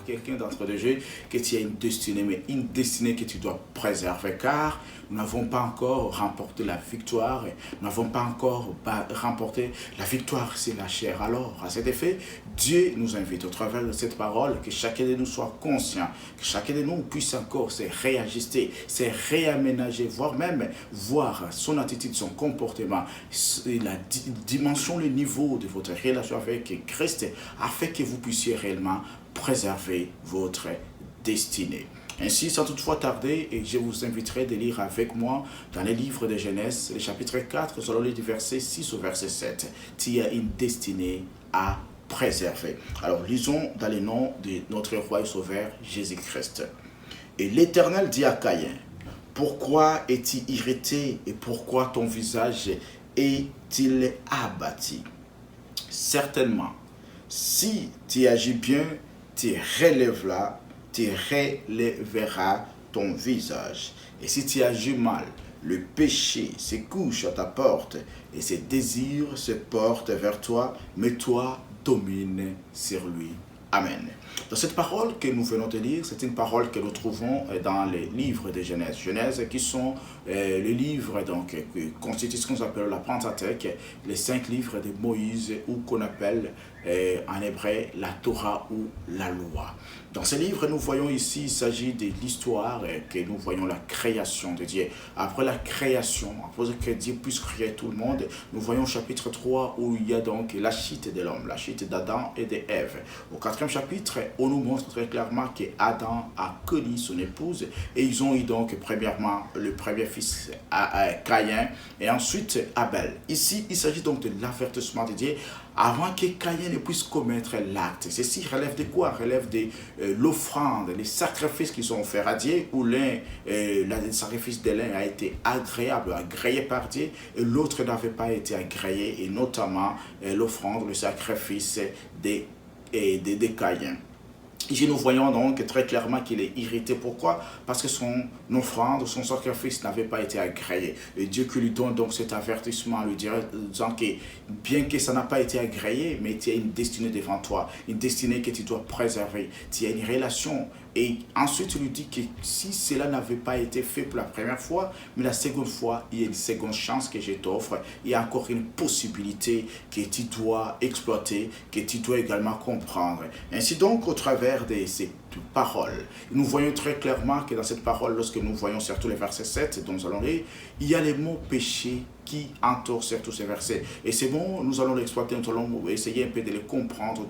Quelqu'un d'entre deux jeux que tu as une destinée, mais une destinée que tu dois préserver, car nous n'avons pas encore remporté la victoire, nous n'avons pas encore remporté la victoire sur la chair. Alors, à cet effet, Dieu nous invite au travers de cette parole que chacun de nous soit conscient, que chacun de nous puisse encore se réajuster, se réaménager, voire même voir son attitude, son comportement, la dimension, le niveau de votre relation avec Christ, afin que vous puissiez réellement préserver votre destinée. Ainsi, sans toutefois tarder, et je vous inviterai de lire avec moi dans les livres de Genèse, le chapitre 4, nous allons lire du verset 6 au verset 7. Tu as une destinée à préserver. Alors, lisons dans le nom de notre roi et sauveur Jésus-Christ. Et l'Éternel dit à Caïn, pourquoi es-tu irrité et pourquoi ton visage est-il abattu? Certainement, si tu agis bien, tu relèveras ton visage. Et si tu agis mal, le péché se couche à ta porte et ses désirs se portent vers toi, mais toi domine sur lui. Amen. Dans cette parole que nous venons de lire, c'est une parole que nous trouvons dans les livres de Genèse. Genèse qui sont les livres qui constituent ce qu'on appelle la Pentateuque, les 5 livres de Moïse, ou qu'on appelle en hébreu la Torah ou la loi. Dans ces livres, nous voyons ici, il s'agit de l'histoire que nous voyons la création de Dieu. Après la création, après que Dieu puisse créer tout le monde, nous voyons au chapitre 3 où il y a donc la chute de l'homme, la chute d'Adam et d'Ève. Au 4e chapitre, on nous montre très clairement que Adam a connu son épouse et ils ont eu donc premièrement le premier fils Caïn et ensuite Abel. Ici, il s'agit donc de l'avertissement de Dieu avant que Caïn ne puisse commettre l'acte. Ceci relève de quoi? Relève de l'offrande, les sacrifices qui sont offerts à Dieu, où le sacrifice de l'un a été agréé par Dieu, et l'autre n'avait pas été agréé, et notamment l'offrande, le sacrifice de Caïn. Ici, nous voyons donc très clairement qu'il est irrité. Pourquoi? Parce que son offrande, son sacrifice n'avait pas été agréé. Et Dieu qui lui donne donc cet avertissement, lui disant que bien que ça n'a pas été agréé, mais tu as une destinée devant toi, une destinée que tu dois préserver. Tu as une relation. Et ensuite, il lui dit que si cela n'avait pas été fait pour la première fois, mais la seconde fois, il y a une seconde chance que je t'offre. Il y a encore une possibilité que tu dois exploiter, que tu dois également comprendre. Ainsi donc, au travers de ces paroles, nous voyons très clairement que dans cette parole, lorsque nous voyons surtout les versets 7 dont nous allons lire, il y a les mots péché qui entourent surtout ces versets. Et c'est bon, nous allons l'exploiter, nous allons essayer un peu de les comprendre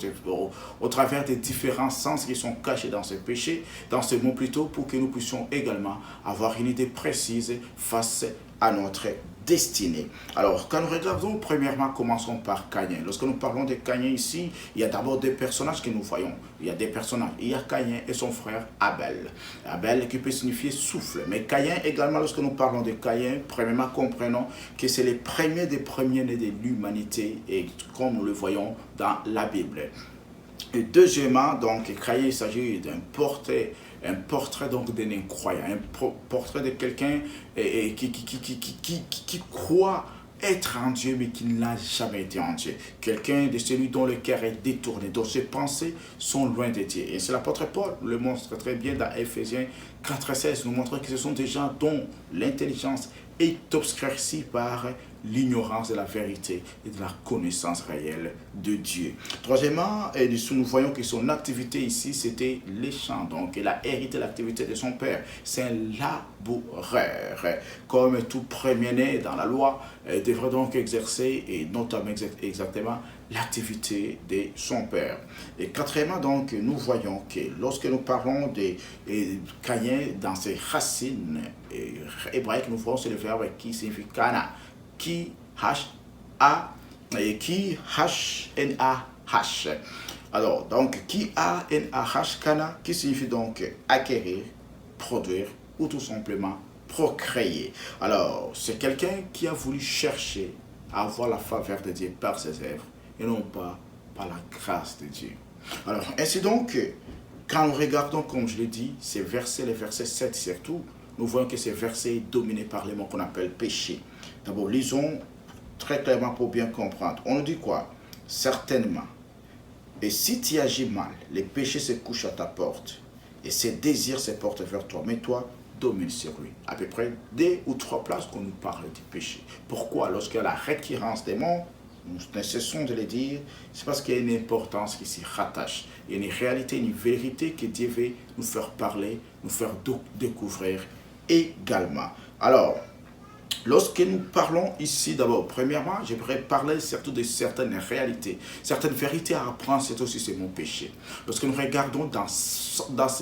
au travers des différents sens qui sont cachés dans ce péché, dans ce mot plutôt, pour que nous puissions également avoir une idée précise face à notre destinée. Alors, quand nous regardons, premièrement, commençons par Caïn. Lorsque nous parlons de Caïn ici, il y a d'abord des personnages que nous voyons. Il y a des personnages. Il y a Caïn et son frère Abel. Abel qui peut signifier souffle. Mais Caïn également, lorsque nous parlons de Caïn, premièrement, comprenons que c'est les premiers des premiers-nés de l'humanité, et comme nous le voyons dans la Bible. Et deuxièmement, donc, Caïn, il s'agit d'un portrait donc d'un incroyant, un portrait de quelqu'un qui croit être en Dieu, mais qui n'a jamais été en Dieu. Quelqu'un de celui dont le cœur est détourné, dont ses pensées sont loin de Dieu. Et c'est l'apôtre Paul le montre très bien dans Éphésiens 4,16, nous montrant que ce sont des gens dont l'intelligence est obscurcie par l'ignorance de la vérité et de la connaissance réelle de Dieu. Troisièmement, nous voyons que son activité ici, c'était les champs. Donc, il a hérité l'activité de son père. C'est un laboureur. Comme tout premier-né dans la loi, devrait donc exercer, et notamment exactement, l'activité de son père. Et quatrièmement, donc, nous voyons que lorsque nous parlons de Caïn, dans ses racines hébraïques, nous voyons c'est le verbe qui signifie Kana. Qui H-A et qui H-N-A-H. Alors, donc, qui A-N-A-H, Kana, qui signifie donc acquérir, produire ou tout simplement procréer. Alors, c'est quelqu'un qui a voulu chercher à avoir la faveur de Dieu par ses œuvres et non pas par la grâce de Dieu. Alors, ainsi donc, quand nous regardons, comme je l'ai dit, ces versets, les versets 7 surtout, nous voyons que ces versets sont dominés par les mots qu'on appelle péché. D'abord, lisons très clairement pour bien comprendre. On nous dit quoi? Certainement. Et si tu agis mal, les péchés se couchent à ta porte et ses désirs se portent vers toi. Mais toi, domine sur lui. À peu près 2 ou 3 places qu'on nous parle du péché. Pourquoi? Lorsqu'il y a la récurrence des mots, nous ne cessons de le dire, c'est parce qu'il y a une importance qui s'y rattache. Il y a une réalité, une vérité que Dieu veut nous faire parler, nous faire découvrir également. Alors, lorsque nous parlons ici, d'abord, premièrement, j'aimerais parler surtout de certaines réalités, certaines vérités à apprendre, c'est aussi c'est mon péché. Lorsque nous regardons dans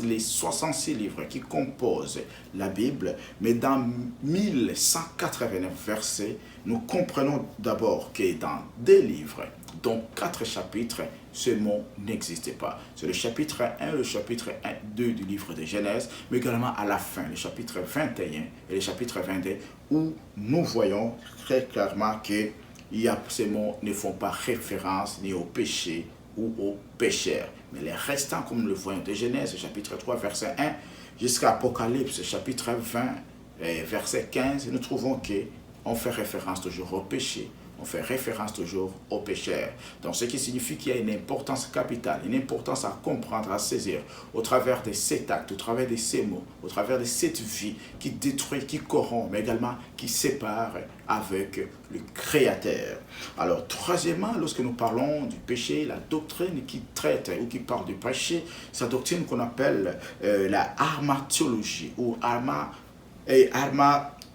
les 66 livres qui composent la Bible, mais dans 1189 versets, nous comprenons d'abord que dans 2 livres, dont 4 chapitres, ce mot n'existait pas. C'est le chapitre 1, le chapitre 2 du livre de Genèse, mais également à la fin, le chapitre 21 et le chapitre 22, où nous voyons très clairement que ces mots ne font pas référence ni au péché ou aux pécheurs. Mais les restants, comme nous le voyons de Genèse, chapitre 3, verset 1, jusqu'à Apocalypse, chapitre 20, verset 15, nous trouvons qu'on fait référence toujours au péché. On fait référence toujours aux pécheurs. Donc, ce qui signifie qu'il y a une importance capitale, une importance à comprendre, à saisir, au travers de cet acte, au travers de ces mots, au travers de cette vie qui détruit, qui corrompt, mais également qui sépare avec le Créateur. Alors, troisièmement, lorsque nous parlons du péché, la doctrine qui traite ou qui parle du péché, c'est la doctrine qu'on appelle la armatologie ou armatia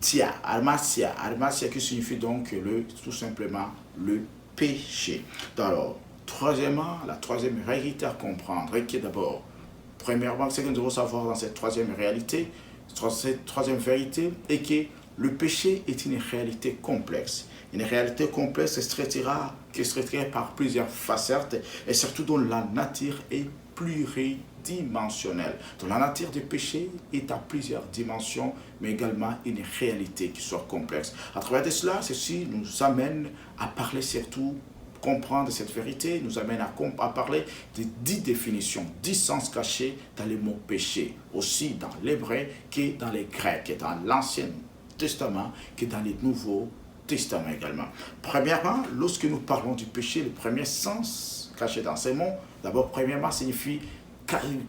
qui signifie donc tout simplement le péché. Alors, troisièmement, la troisième réalité à comprendre, et qui est d'abord, premièrement, ce que nous devons savoir dans cette troisième réalité, cette troisième vérité, est que le péché est une réalité complexe. Une réalité complexe qui se traitera par plusieurs facettes et surtout dont la nature est pluridimensionnelle. Donc la nature du péché est à plusieurs dimensions, mais également une réalité qui soit complexe. À travers de cela, ceci nous amène à parler surtout, comprendre cette vérité, nous amène à parler de 10 définitions, 10 sens cachés dans les mots péché, aussi dans l'hébreu que dans les grecs, dans l'Ancien Testament, que dans les Nouveaux Testaments également. Premièrement, lorsque nous parlons du péché, le premier sens caché dans ces mots, d'abord, premièrement, signifie,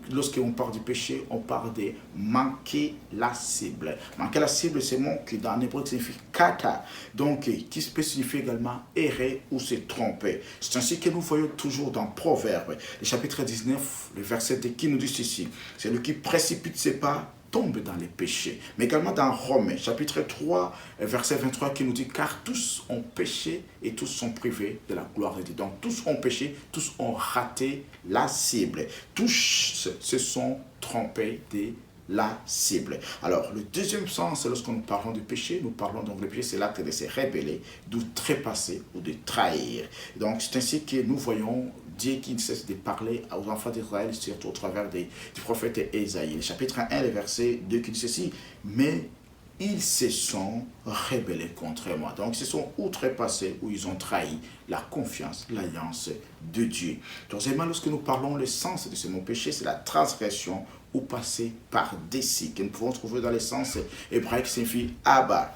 lorsqu'on parle du péché, on parle de manquer la cible. Manquer la cible, c'est un mot qui dans l'hébreu signifie kata, donc qui peut signifier également errer ou se tromper. C'est ainsi que nous voyons toujours dans Proverbes, le chapitre 19, le verset 2 qui nous dit ceci, c'est lui qui précipite ses pas, tombe dans les péchés. Mais également dans Romains, chapitre 3, verset 23, qui nous dit « Car tous ont péché et tous sont privés de la gloire de Dieu. » Donc tous ont péché, tous ont raté la cible. Tous se sont trompés de la cible. Alors, le deuxième sens, lorsque nous parlons du péché, nous parlons donc le péché, c'est l'acte de se rébeller, de trépasser ou de trahir. Donc, c'est ainsi que nous voyons Dieu qui ne cesse de parler aux enfants d'Israël, surtout au travers du prophète Ésaïe. Le chapitre 1, le verset 2 qui dit ceci, « Mais ils se sont rebellés contre moi. » Donc, ils se sont outrepassés ou ils ont trahi la confiance, l'alliance de Dieu. Troisièmement, lorsque nous parlons le sens de ce mot péché, c'est la transgression ou passer par-dessus, que nous pouvons trouver dans le sens hébraïque qui signifie abar.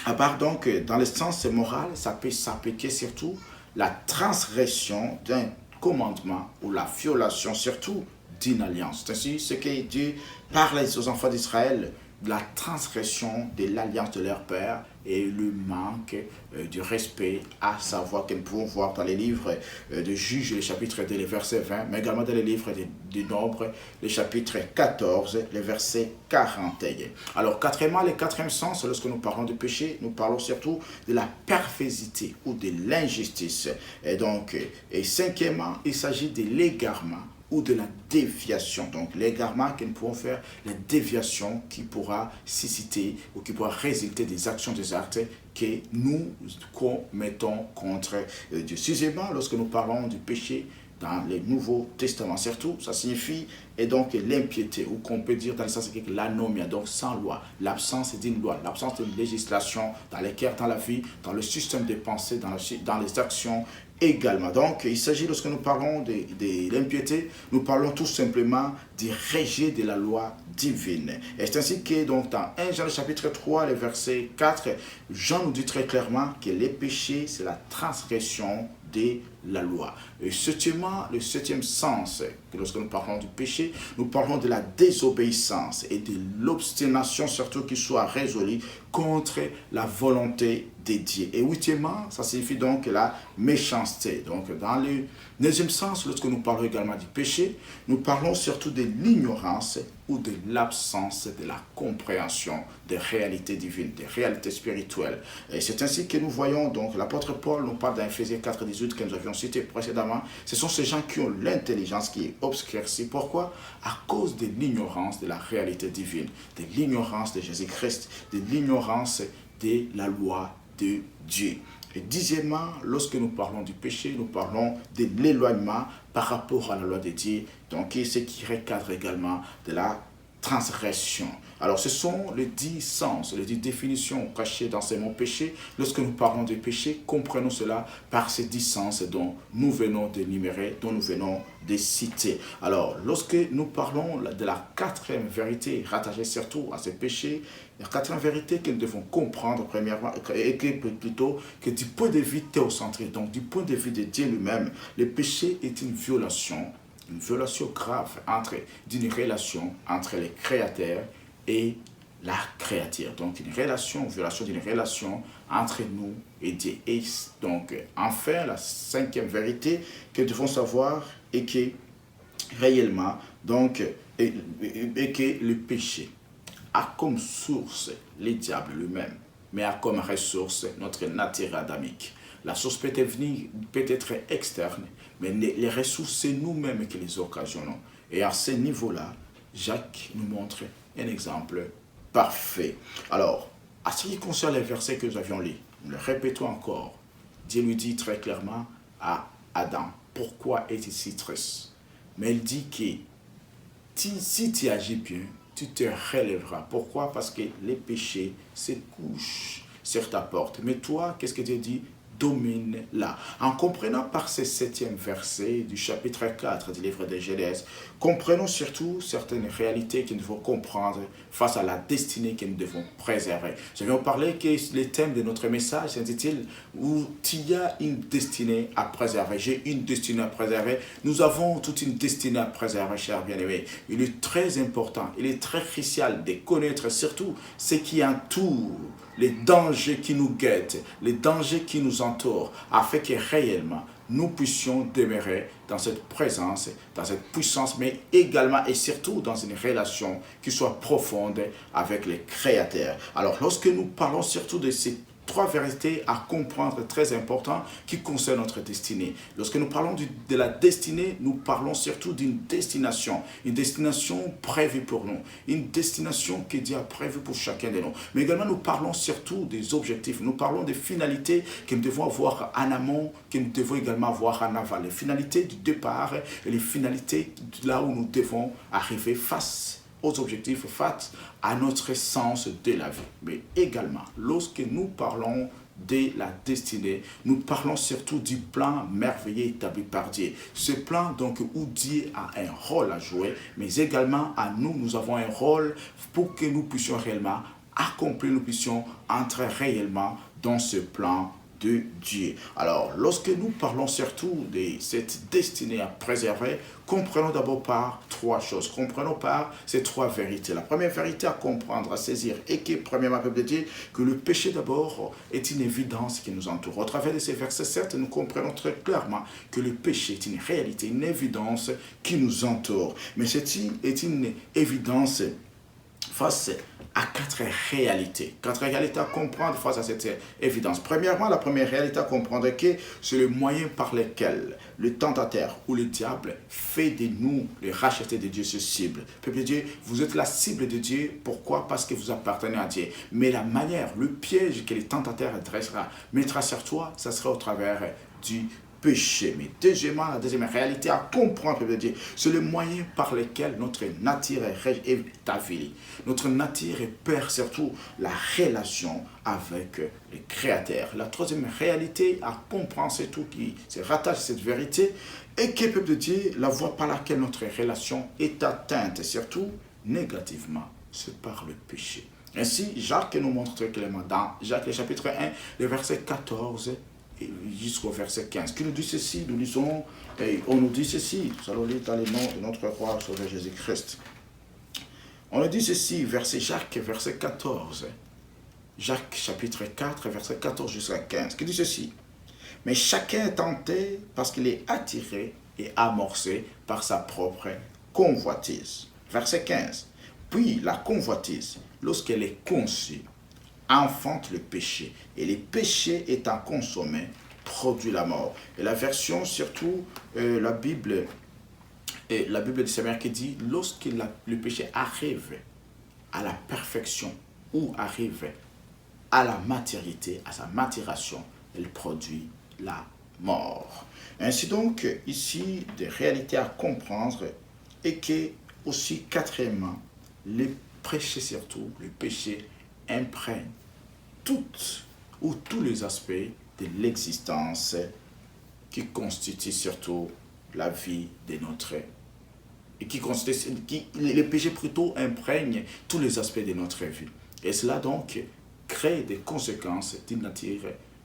Abar, donc, dans le sens moral, ça peut s'appliquer surtout la transgression d'un commandement ou la violation surtout d'une alliance. C'est ainsi ce que Dieu parle aux enfants d'Israël de la transgression de l'alliance de leur père et le manque du respect, à savoir que nous pouvons voir dans les livres de Juges, le chapitre 2, le verset 20, mais également dans les livres du Nombre, le chapitre 14, le verset 41. Alors, quatrièmement, le quatrième sens, lorsque nous parlons de péché, nous parlons surtout de la perversité ou de l'injustice. Et cinquièmement, il s'agit de l'égarement ou de la déviation. Donc, l'égarement que nous pouvons faire, la déviation qui pourra susciter ou qui pourra résulter des actions, des actes que nous commettons contre Dieu. Sixièmement, lorsque nous parlons du péché, dans le Nouveau Testament. Surtout, ça signifie et donc l'impiété, ou qu'on peut dire dans le sens de l'anomia, donc sans loi, l'absence d'une loi, l'absence d'une législation dans les cœurs, dans la vie, dans le système de pensée, dans les actions également. Donc, il s'agit, lorsque nous parlons de l'impiété, nous parlons tout simplement du rejet de la loi divine. Et c'est ainsi que, donc, dans 1 Jean chapitre 3, le verset 4, Jean nous dit très clairement que les péchés, c'est la transgression de la loi. Et septièmement, le septième sens, lorsque nous parlons du péché, nous parlons de la désobéissance et de l'obstination, surtout qui soit résolue contre la volonté de Dieu. Et huitièmement, ça signifie donc la méchanceté. Donc, dans le deuxième sens, lorsque nous parlons également du péché, nous parlons surtout de l'ignorance ou de l'absence de la compréhension des réalités divines, des réalités spirituelles. Et c'est ainsi que nous voyons, donc, l'apôtre Paul nous parle dans Ephésiens 4:18 que nous avions cité précédemment. Ce sont ces gens qui ont l'intelligence qui est obscurcie. Pourquoi? À cause de l'ignorance de la réalité divine, de l'ignorance de Jésus-Christ, de l'ignorance de la loi de Dieu. Et dixièmement, lorsque nous parlons du péché, nous parlons de l'éloignement par rapport à la loi de Dieu, donc ce qui recadre également de la transgression. Alors, ce sont les 10 sens, les 10 définitions cachées dans ces mots péché. Lorsque nous parlons de péché, comprenons cela par ces 10 sens dont nous venons d'énumérer, dont nous venons de citer. Alors, lorsque nous parlons de la quatrième vérité rattachée surtout à ces péchés, la quatrième vérité que nous devons comprendre premièrement, et que plutôt que du point de vue théocentré, donc du point de vue de Dieu lui-même, le péché est une violation grave d'une relation entre le Créateur et la créature. Donc une violation d'une relation entre nous et Dieu. Et donc enfin, la cinquième vérité que nous devons savoir est que réellement, donc, et que le péché a comme source le diable lui-même, mais a comme ressource notre nature adamique. La source peut être externe, mais les ressources, c'est nous-mêmes qui les occasionnons. Et à ce niveau-là, Jacques nous montre un exemple parfait. Alors, à ce qui concerne les versets que nous avions lus, nous le répétons encore, Dieu lui dit très clairement à Adam, pourquoi es-tu si triste? Mais il dit que si tu agis bien, tu te relèveras. Pourquoi? Parce que les péchés se couchent sur ta porte. Mais toi, qu'est-ce que Dieu dit? Domine-la. En comprenant par ce septième verset du chapitre 4 du livre de Genèse, comprenons surtout certaines réalités que nous devons comprendre face à la destinée que nous devons préserver. Nous avions parlé que le thème de notre message s'intitule « Où il y a une destinée à préserver ». J'ai une destinée à préserver. Nous avons toute une destinée à préserver, chers bien-aimés. Il est très important, il est très crucial de connaître surtout ce qui entoure, les dangers qui nous guettent, les dangers qui nous entourent, afin que réellement nous puissions demeurer dans cette présence, dans cette puissance, mais également et surtout dans une relation qui soit profonde avec le Créateur. Alors, lorsque nous parlons surtout de ces trois vérités à comprendre très importantes qui concernent notre destinée. Lorsque nous parlons de la destinée, nous parlons surtout d'une destination. Une destination prévue pour nous. Une destination que Dieu a prévue pour chacun de nous. Mais également, nous parlons surtout des objectifs. Nous parlons des finalités que nous devons avoir en amont, que nous devons également avoir en aval. Les finalités du départ et les finalités de là où nous devons arriver face aux objectifs, face à notre sens de la vie. Mais également, lorsque nous parlons de la destinée, nous parlons surtout du plan merveilleux établi par Dieu. Ce plan, donc, où Dieu a un rôle à jouer, mais également à nous, nous avons un rôle pour que nous puissions réellement accomplir, nous puissions entrer réellement dans ce plan de Dieu. Alors, lorsque nous parlons surtout de cette destinée à préserver, comprenons d'abord par trois choses. Comprenons par ces trois vérités. La première vérité à comprendre, à saisir, et qui est premièrement, peuple de Dieu, que le péché d'abord est une évidence qui nous entoure. Au travers de ces versets, certes, nous comprenons très clairement que le péché est une réalité, une évidence qui nous entoure. Mais ceci est une évidence face à quatre réalités. Quatre réalités à comprendre face à cette évidence. Premièrement, la première réalité à comprendre est que c'est le moyen par lequel le tentateur ou le diable fait de nous les rachetés de Dieu, ce cible. Peuple de Dieu, vous êtes la cible de Dieu. Pourquoi? Parce que vous appartenez à Dieu. Mais la manière, le piège que le tentateur mettra sur toi, ça sera au travers du péché. Mais deuxièmement, la deuxième réalité à comprendre, c'est le moyen par lequel notre nature est affaiblie. Notre nature perd surtout la relation avec le Créateur. La troisième réalité à comprendre, c'est tout qui se rattache à cette vérité, et que, peuple de Dieu, la voie par laquelle notre relation est atteinte, surtout négativement, c'est par le péché. Ainsi, Jacques nous montre très clairement dans Jacques le chapitre 1, le verset 14 jusqu'au verset 15, qui nous dit ceci, nous lisons, et on nous dit ceci, nous allons lire dans le nom de notre roi Sauveur Jésus-Christ. On nous dit ceci, Jacques, verset 14, Jacques chapitre 4, verset 14 jusqu'à 15, qui dit ceci. Mais chacun est tenté parce qu'il est attiré et amorcé par sa propre convoitise. Verset 15. Puis la convoitise, lorsqu'elle est conçue, enfante le péché. Et le péché étant consommé, produit la mort. Et la version, surtout, la Bible du Seigneur qui dit, lorsque le péché arrive à la perfection ou arrive à la maturité, à sa maturation, elle produit la mort. Ainsi donc, ici, des réalités à comprendre et que, aussi, quatrièmement, le péché surtout, le péché imprègne toutes ou tous les aspects de l'existence qui constituent surtout la vie de notre et le péché plutôt imprègne tous les aspects de notre vie. Et cela donc crée des conséquences d'une nature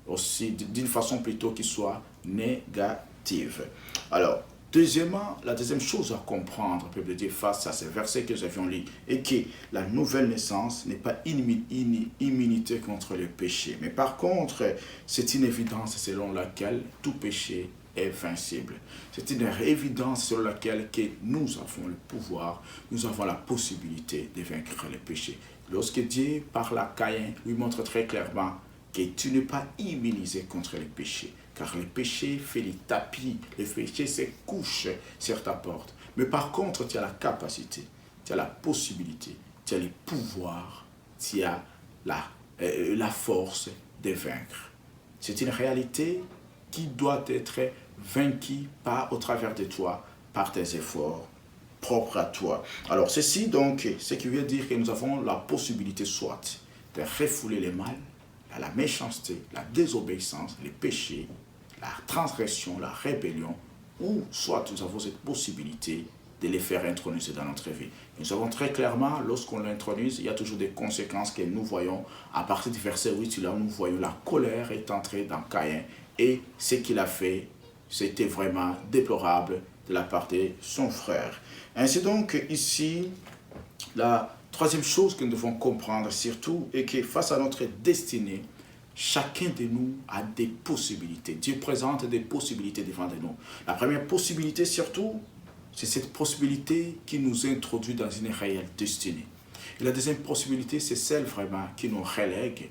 aussi, d'une façon plutôt qui soit négative. Alors, deuxièmement, la deuxième chose à comprendre, peuple de Dieu, face à ces versets que nous avions lus, est que la nouvelle naissance n'est pas une immunité contre le péché. Mais par contre, c'est une évidence selon laquelle tout péché est invincible. C'est une évidence selon laquelle que nous avons le pouvoir, nous avons la possibilité de vaincre le péché. Lorsque Dieu parle à Caïn, lui montre très clairement que tu n'es pas immunisé contre le péché. Car le péché fait les tapis, le péché se couche sur ta porte. Mais par contre, tu as la capacité, tu as la possibilité, tu as le pouvoir, tu as la force de vaincre. C'est une réalité qui doit être vaincue au travers de toi, par tes efforts propres à toi. Alors ceci donc, ce qui veut dire que nous avons la possibilité soit de refouler le mal, la méchanceté, la désobéissance, les péchés, la transgression, la rébellion, ou soit nous avons cette possibilité de les faire introniser dans notre vie. Nous savons très clairement, lorsqu'on l'intronise, il y a toujours des conséquences que nous voyons. À partir du verset 8, là, nous voyons la colère est entrée dans Caïn, et ce qu'il a fait, c'était vraiment déplorable de la part de son frère. Ainsi donc, ici, la troisième chose que nous devons comprendre surtout est que face à notre destinée, chacun de nous a des possibilités. Dieu présente des possibilités devant de nous. La première possibilité surtout, c'est cette possibilité qui nous introduit dans une réelle destinée. Et la deuxième possibilité, c'est celle vraiment qui nous relègue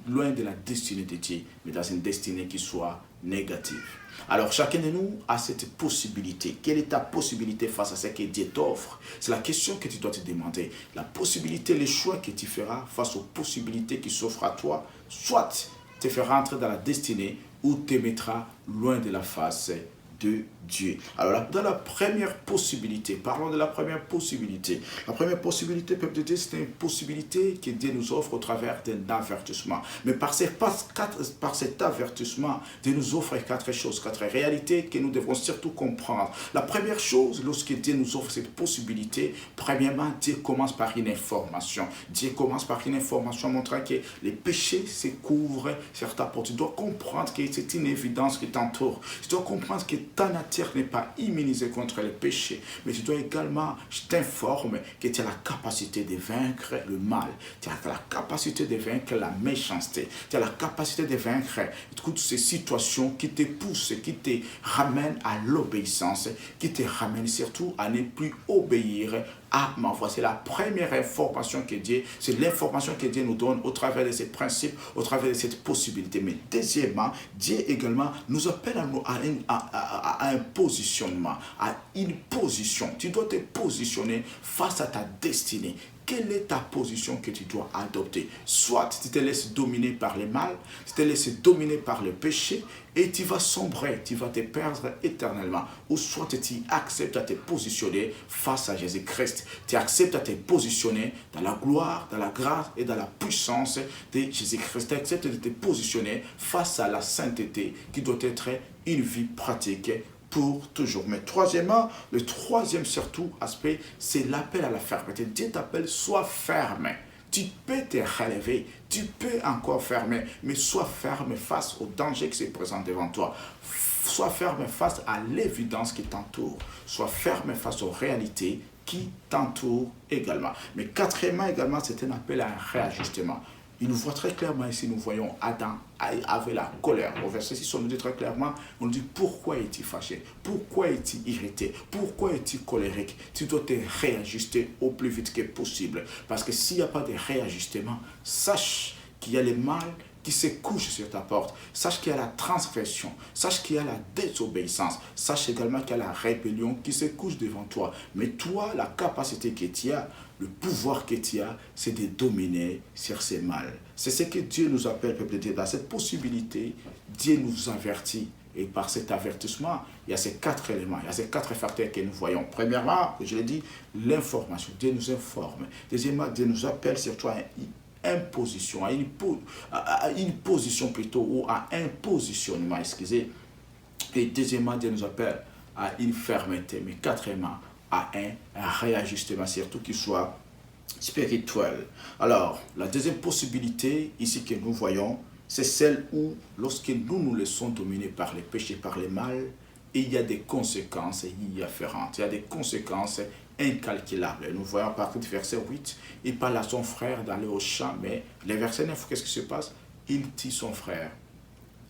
loin de la destinée de Dieu, mais dans une destinée qui soit négative. Alors chacun de nous a cette possibilité. Quelle est ta possibilité face à ce que Dieu t'offre? C'est la question que tu dois te demander. La possibilité, le choix que tu feras face aux possibilités qui s'offrent à toi, soit te fera entrer dans la destinée ou te mettra loin de la face de Dieu. Alors, dans la première possibilité, parlons de la première possibilité. La première possibilité, peuple de Dieu, c'est une possibilité que Dieu nous offre au travers d'un avertissement. Mais par cet avertissement, Dieu nous offre quatre choses, quatre réalités que nous devons surtout comprendre. La première chose, lorsque Dieu nous offre cette possibilité, premièrement, Dieu commence par une information. Dieu commence par une information montrant que les péchés se couvrent sur ta porte. Tu dois comprendre que c'est une évidence qui t'entoure. Tu dois comprendre que ta nature n'est pas immunisée contre le péché, mais tu dois également, je t'informe que tu as la capacité de vaincre le mal, tu as la capacité de vaincre la méchanceté, tu as la capacité de vaincre toutes ces situations qui te poussent, qui te ramènent à l'obéissance, qui te ramènent surtout à ne plus obéir à ma voix. C'est la première information que Dieu, c'est l'information que Dieu nous donne au travers de ces principes, au travers de cette possibilité. Mais deuxièmement, Dieu également nous appelle à un positionnement, à une position. Tu dois te positionner face à ta destinée. quelle est ta position que tu dois adopter? Soit tu te laisses dominer par le mal, tu te laisses dominer par le péché et tu vas sombrer, tu vas te perdre éternellement. Ou soit tu acceptes à te positionner face à Jésus-Christ. Tu acceptes à te positionner dans la gloire, dans la grâce et dans la puissance de Jésus-Christ. Tu acceptes de te positionner face à la sainteté qui doit être une vie pratique pour toujours. Mais troisièmement, le troisième surtout aspect, c'est l'appel à la fermeté. Dieu t'appelle, sois ferme. Tu peux te relever, tu peux encore fermer, mais sois ferme face au danger qui se présente devant toi. Sois ferme face à l'évidence qui t'entoure. Sois ferme face aux réalités qui t'entourent également. Mais quatrièmement également, c'est un appel à un réajustement. Il nous voit très clairement ici, nous voyons Adam avec la colère. Au verset 6, on nous dit très clairement, on nous dit pourquoi es-tu fâché? Pourquoi es-tu irrité? Pourquoi es-tu colérique? Tu dois te réajuster au plus vite que possible. Parce que s'il n'y a pas de réajustement, sache qu'il y a le mal qui se couche sur ta porte. Sache qu'il y a la transgression. Sache qu'il y a la désobéissance. Sache également qu'il y a la rébellion qui se couche devant toi. Mais toi, la capacité que tu as, le pouvoir que tu as, c'est de dominer sur ces mal. C'est ce que Dieu nous appelle, peuple de Dieu. Dans cette possibilité, Dieu nous avertit. Et par cet avertissement, il y a ces quatre éléments, il y a ces quatre facteurs que nous voyons. Premièrement, je l'ai dit, l'information. Dieu nous informe. Deuxièmement, Dieu nous appelle sur toi imposition, à une position plutôt, ou à un positionnement, excusez. Et deuxièmement, Dieu nous appelle à une fermeté, mais quatrièmement, à un réajustement, surtout qu'il soit spirituel. Alors, la deuxième possibilité ici que nous voyons, c'est celle où, lorsque nous nous laissons dominer par les péchés, par le mal, il y a des conséquences y afférentes, il y a des conséquences incalculable. Nous voyons à partir du verset 8, il parle à son frère d'aller au champ, mais le verset 9, qu'est-ce qui se passe? Il tue son frère.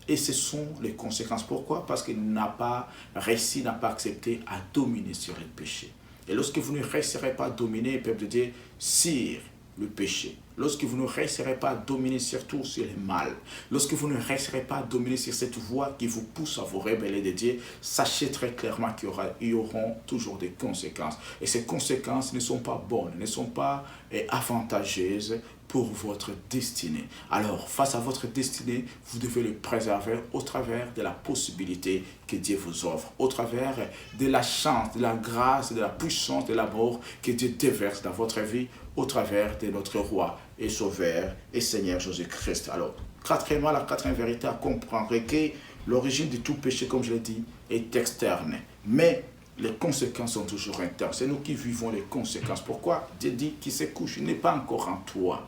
Et ce sont les conséquences. Pourquoi? Parce qu'il n'a pas réussi, n'a pas accepté à dominer sur le péché. Et lorsque vous ne réussirez pas à dominer, peuple de Dieu, sur le péché, lorsque vous ne réussirez pas à dominer surtout sur le mal, lorsque vous ne réussirez pas à dominer sur cette voie qui vous pousse à vous rebeller de Dieu, sachez très clairement qu'il y aura toujours des conséquences. Et ces conséquences ne sont pas bonnes, ne sont pas avantageuses pour votre destinée. Alors, face à votre destinée, vous devez le préserver au travers de la possibilité que Dieu vous offre, au travers de la chance, de la grâce, de la puissance, de l'amour que Dieu déverse dans votre vie, au travers de notre roi et sauveur et Seigneur Jésus-Christ. Alors, quatrièmement, la quatrième vérité à comprendre est que l'origine de tout péché, comme je l'ai dit, est externe. Mais les conséquences sont toujours internes. C'est nous qui vivons les conséquences. Pourquoi? Dieu dit qu'il se couche, il n'est pas encore en toi.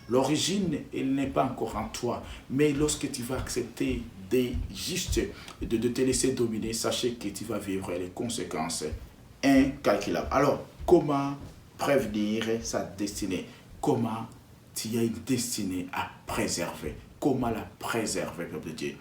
L'origine, elle n'est pas encore en toi. Mais lorsque tu vas accepter de te laisser dominer, sachez que tu vas vivre les conséquences incalculables. Alors, comment prévenir sa destinée? Comment tu as une destinée à préserver? Comment la préserver, peuple de Dieu?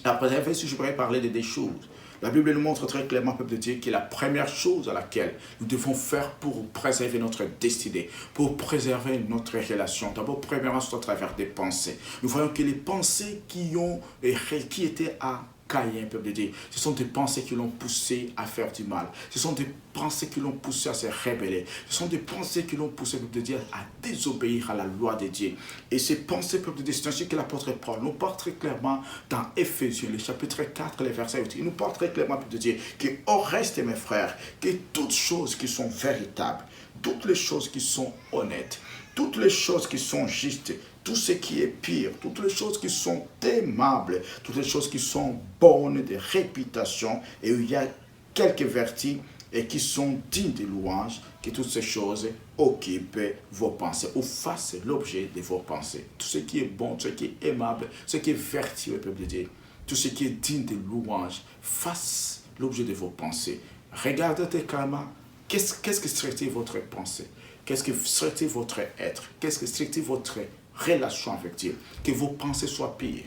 La préserver, si je pourrais parler de des choses. La Bible nous montre très clairement, peuple de Dieu, que la première chose à laquelle nous devons faire pour préserver notre destinée, pour préserver notre relation, d'abord, premièrement, c'est à travers des pensées. Nous voyons que les pensées qui étaient à Caïn, peuple de Dieu, ce sont des pensées qui l'ont poussé à faire du mal. Ce sont des pensées qui l'ont poussé à se rebeller. Ce sont des pensées qui l'ont poussé, peuple de Dieu, à désobéir à la loi de Dieu. Et ces pensées, peuple de Dieu, c'est ainsi que l'apôtre Paul nous parle très clairement dans Éphésiens, le chapitre 4, le verset 8. Il nous parle très clairement, peuple de Dieu, qu'au reste, mes frères, que toutes choses qui sont véritables, toutes les choses qui sont honnêtes, toutes les choses qui sont justes, tout ce qui est pire, toutes les choses qui sont aimables, toutes les choses qui sont bonnes de réputation, et où il y a quelques vertus et qui sont dignes de louange, que toutes ces choses occupent vos pensées ou fassent l'objet de vos pensées. Tout ce qui est bon, tout ce qui est aimable, ce qui est vertueux, peuple de Dieu, tout ce qui est digne de louange, fasse l'objet de vos pensées. Regardez calmement, qu'est-ce que serait votre pensée? Qu'est-ce que serait votre être? Qu'est-ce que serait votre relation avec Dieu? Que vos pensées soient pires,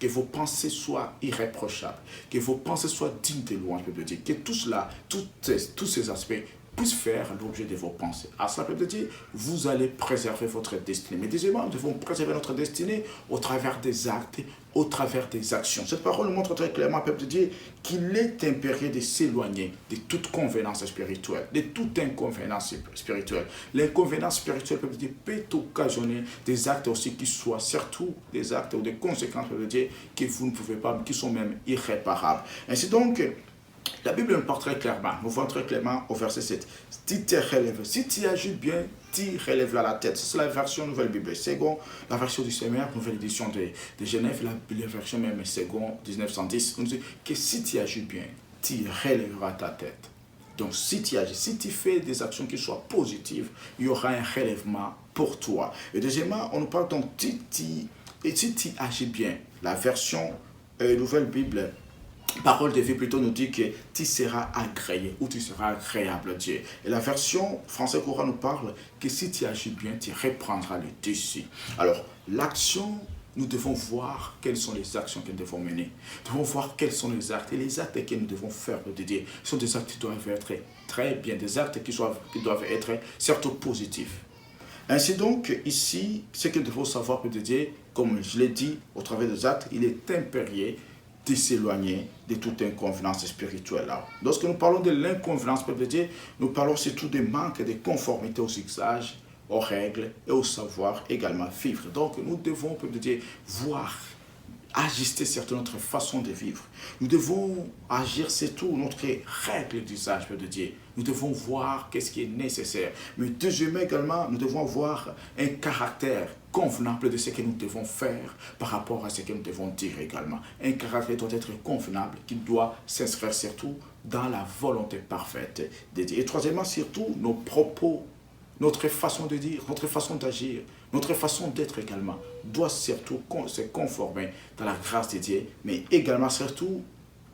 que vos pensées soient irréprochables, que vos pensées soient dignes de louange, peuple de Dieu. Que tout cela, tous ces aspects puisse faire l'objet de vos pensées. À cela peut dire, vous allez préserver votre destinée. Mais deuxièmement, nous devons préserver notre destinée au travers des actes, au travers des actions. Cette parole nous montre très clairement, peuple de Dieu, qu'il est impérieux de s'éloigner de toute convenance spirituelle, de toute inconvénance spirituelle. L'inconvénance spirituelle, peuple de Dieu, peut occasionner des actes aussi qui soient, surtout des actes ou des conséquences, peuple de Dieu, que vous ne pouvez pas, qui sont même irréparables. Ainsi donc, la Bible nous parle très clairement, nous voyons très clairement au verset 7. Si tu relèves, si tu agis bien, tu relèves la tête. C'est la version Nouvelle Bible. Second, la version du Seigneur, nouvelle édition de Genève, la version même Second 1910, nous dit que si tu agis bien, tu relèveras ta tête. Donc si tu agis, si tu fais des actions qui soient positives, il y aura un relèvement pour toi. Et deuxièmement, on nous parle donc, si tu agis bien, la version Nouvelle Bible, parole de vie plutôt nous dit que tu seras agréé ou tu seras agréable à Dieu. Et la version français courant nous parle que si tu agis bien, tu reprendras le dessus. Alors, l'action, nous devons voir quelles sont les actions que nous devons mener. Nous devons voir quels sont les actes. Et les actes que nous devons faire de Dieu sont des actes qui doivent être très bien, des actes qui doivent être surtout positifs. Ainsi donc, ici, ce que nous devons savoir de Dieu, comme je l'ai dit, au travers des actes, il est impérieux de s'éloigner de toute inconvenance spirituelle. Alors, lorsque nous parlons de l'inconvenance, peuple de Dieu, nous parlons surtout des manques de conformité aux usages, aux règles et au savoir également vivre. Donc, nous devons, peuple de Dieu, voir, ajuster surtout notre façon de vivre. Nous devons agir surtout notre règle d'usage, peuple de Dieu. Nous devons voir qu'est-ce qui est nécessaire. Mais deuxièmement également, nous devons avoir un caractère convenable de ce que nous devons faire par rapport à ce que nous devons dire également. Un caractère doit être convenable, qui doit s'inscrire surtout dans la volonté parfaite de Dieu. Et troisièmement, surtout, nos propos, notre façon de dire, notre façon d'agir, notre façon d'être également, doit surtout se conformer dans la grâce de Dieu, mais également surtout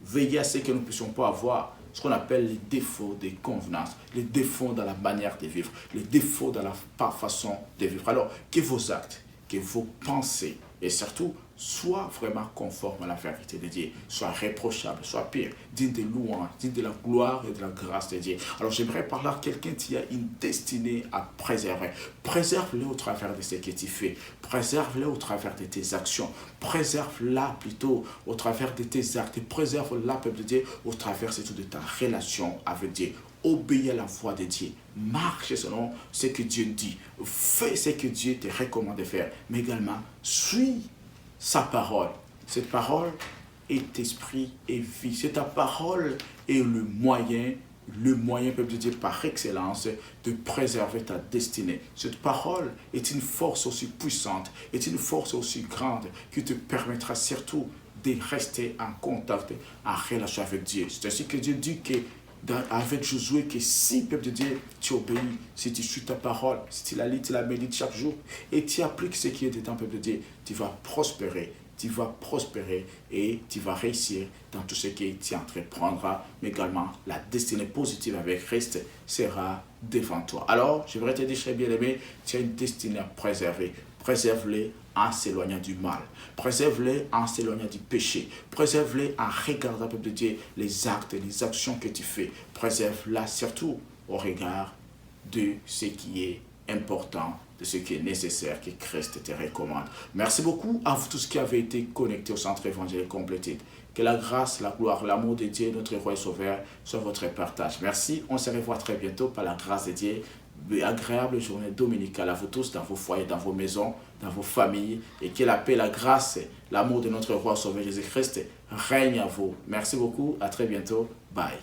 veiller à ce que nous ne puissions pas avoir ce qu'on appelle les défauts des convenances, les défauts dans la manière de vivre, les défauts dans la façon de vivre. Alors, que vos actes, que vos pensées, et surtout, soient vraiment conformes à la vérité de Dieu, soient réprochables, soient pires, dignes de louange, dignes de la gloire et de la grâce de Dieu. Alors, j'aimerais parler à quelqu'un qui a une destinée à préserver. Préserve-le au travers de ce que tu fais. Préserve-le au travers de tes actions. Préserve-la plutôt au travers de tes actes. Et préserve-la, peuple de Dieu, au travers surtout de ta relation avec Dieu. Obéis à la voix de Dieu. Marche selon ce que Dieu dit. Fais ce que Dieu te recommande de faire. Mais également, suis sa parole. Cette parole est esprit et vie. C'est ta parole est le moyen, peuple de Dieu, par excellence, de préserver ta destinée. Cette parole est une force aussi puissante, est une force aussi grande qui te permettra surtout de rester en contact, en relation avec Dieu. C'est ainsi que Dieu dit que avec Josué, que si, peuple de Dieu, tu obéis, si tu suis ta parole, si tu la lis, tu la médites chaque jour, et tu appliques ce qui est dedans, peuple de Dieu, tu vas prospérer et tu vas réussir dans tout ce que tu entreprendras, mais également la destinée positive avec Christ sera devant toi. Alors, je voudrais te dire, très bien aimé, tu as une destinée à préserver. Préserve-les en s'éloignant du mal. Préserve-les en s'éloignant du péché. Préserve-les en regardant, peuple de Dieu, les actes et les actions que tu fais. Préserve-la surtout au regard de ce qui est important, de ce qui est nécessaire, que Christ te recommande. Merci beaucoup à vous tous qui avez été connectés au Centre évangélique Completed. Que la grâce, la gloire, l'amour de Dieu, notre roi et sauveur, soit votre partage. Merci, on se revoit très bientôt par la grâce de Dieu. Agréable journée dominicale à vous tous, dans vos foyers, dans vos maisons, dans vos familles, et que la paix, la grâce, l'amour de notre roi sauveur Jésus-Christ règne à vous. Merci beaucoup, à très bientôt, bye.